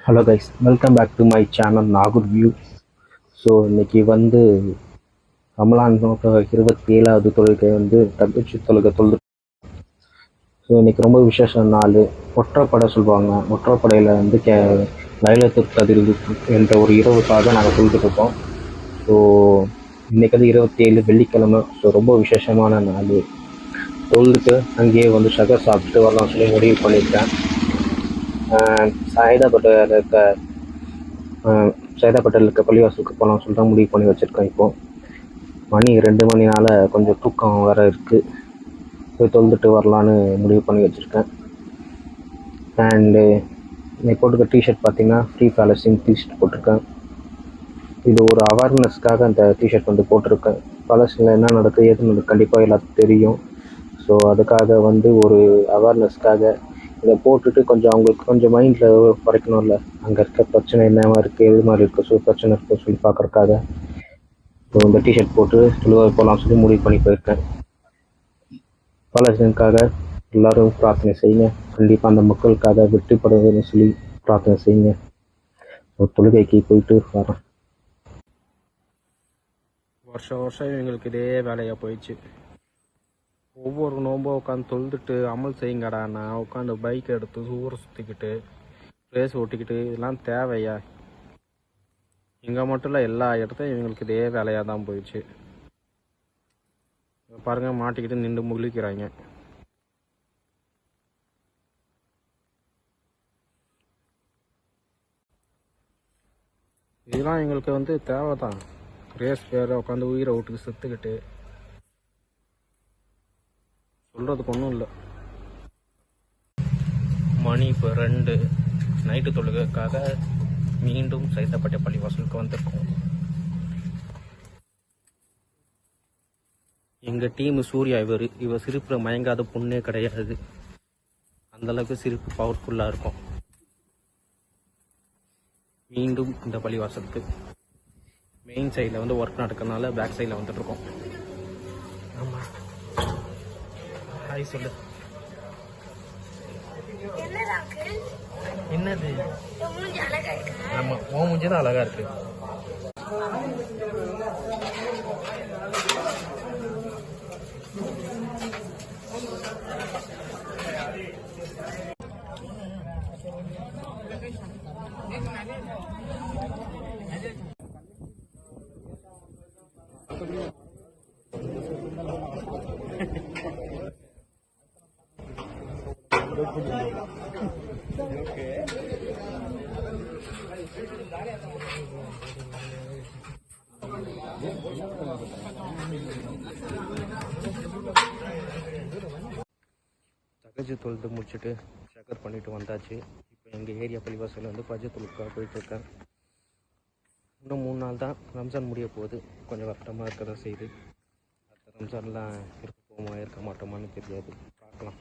Hello guys, welcome back to my channel Nagore view. So இன்றைக்கி வந்து ரமலான் 27வது தொழுகை தப்பிச்சு தொழுது. ஸோ இன்றைக்கி ரொம்ப விசேஷ நாள். ஒற்றைப்படை சொல்லுவாங்க. ஒற்றைப்படையில் லைலத்துல் கத்ர் என்ற ஒரு இரவுக்காக நாங்கள் தொழுதுட்ருக்கோம். ஸோ இன்றைக்கி 27 வெள்ளிக்கிழமை. ஸோ ரொம்ப விசேஷமான நாள். தொழுதுட்டு அங்கேயே ஷகர் சாப்பிட்டு வரலாம் சொல்லி முடிவு பண்ணியிருக்கேன். சாயதாப்பேட்டையில் இருக்க பள்ளிவாசலுக்கு போகலாம்னு சொல்லிட்டு தான் முடிவு பண்ணி வச்சுருக்கேன். இப்போது மணி 2 மணினால் கொஞ்சம் தூக்கம் வேறு இருக்குது. போய் தொழுதுட்டு வரலான்னு முடிவு பண்ணி வச்சுருக்கேன். அண்டு இன்னைக்கு போட்டிருக்க டிஷர்ட் பார்த்திங்கன்னா ஃப்ரீ பேலஸின் டிஷர்ட் போட்டிருக்கேன். இது ஒரு அவேர்னஸ்க்காக அந்த டிஷர்ட் போட்டிருக்கேன். பேலஸ்டினில் என்ன நடக்குது ஏது நடக்குது கண்டிப்பாக எல்லாத்துக்கும் தெரியும். ஸோ அதுக்காக ஒரு அவேர்னஸ்க்காக இதை போட்டுட்டு அவங்களுக்கு கொஞ்சம் மைண்டில் குறைக்கணும்ல, அங்கே இருக்க பிரச்சனை என்ன மாதிரி இருக்குது, எது மாதிரி இருக்குது, ஸோ பிரச்சனை இருக்குன்னு சொல்லி பார்க்குறக்காக ஸோ இந்த டிஷர்ட் போட்டு தொழுகை போகலாம்னு சொல்லி முடிவு பண்ணி போயிருக்கேன். பாலஸ்தீனுக்காக எல்லோரும் பிரார்த்தனை செய்யுங்க. கண்டிப்பாக அந்த மக்களுக்காக வெற்றிப்படுவதுன்னு சொல்லி பிரார்த்தனை செய்யுங்க. ஒரு தொழுகைக்கு போயிட்டு வரேன். வருஷம் எங்களுக்கு இதே வேலையாக போயிடுச்சு. ஒவ்வொரு நோம்போ உட்காந்து தொழுதுட்டு அமல் செய்யுங்கடா. நான் உட்காந்து பைக் எடுத்து ஊரை சுற்றிக்கிட்டு ரேஸ் ஓட்டிக்கிட்டு இதெல்லாம் தேவையா? இங்கே மட்டும் இல்லை, எல்லா இடத்தையும் இவங்களுக்கு இதே வேலையாக தான் போயிடுச்சு. பாருங்கள், மாட்டிக்கிட்டு நின்று முழிக்கிறாங்க. இதெல்லாம் எங்களுக்கு தேவை தான். ரேஸ் வேறு உட்காந்து உயிரை விட்டுக்கு செத்துக்கிட்டு சொல்கிறதுக்கு ஒன்றும் இல்லை. மணி இப்போ 2 நைட்டு தொழுகைக்காக மீண்டும் சைதாப்பேட்டை பள்ளிவாசலுக்கு வந்திருக்கோம். எங்கள் டீமு சூர்யா. இவர் சிரிப்பில் மயங்காத பொண்ணே கிடையாது. அந்தளவுக்கு சிரிப்பு பவர்ஃபுல்லாக இருக்கும். மீண்டும் இந்த பள்ளிவாசலுக்கு மெயின் சைடில் ஒர்க் நடக்கிறதுனால பேக் சைடில் வந்துட்டுருக்கோம். ஆமாம், ஹாய் சொல்லு. என்னது? ஆமா, உன் மூஞ்சி தான் அழகா இருக்கு. தகஜு தொழுது முடிச்சுட்டு ஷக்கர் பண்ணிட்டு வந்தாச்சு. இப்போ எங்கள் ஏரியா பள்ளிவாசலில் பஜ்ஜு தொழுக்காக போயிட்டுருக்கேன். இன்னும் 3 நாள் தான் ரம்ஜான் முடிய போகுது. கொஞ்சம் கஷ்டமாக இருக்க தான் செய்யுது. அடுத்த ரம்ஜான்லாம் இருக்க போமா இருக்க மாட்டோமான்னு தெரியாது, பார்க்கலாம்.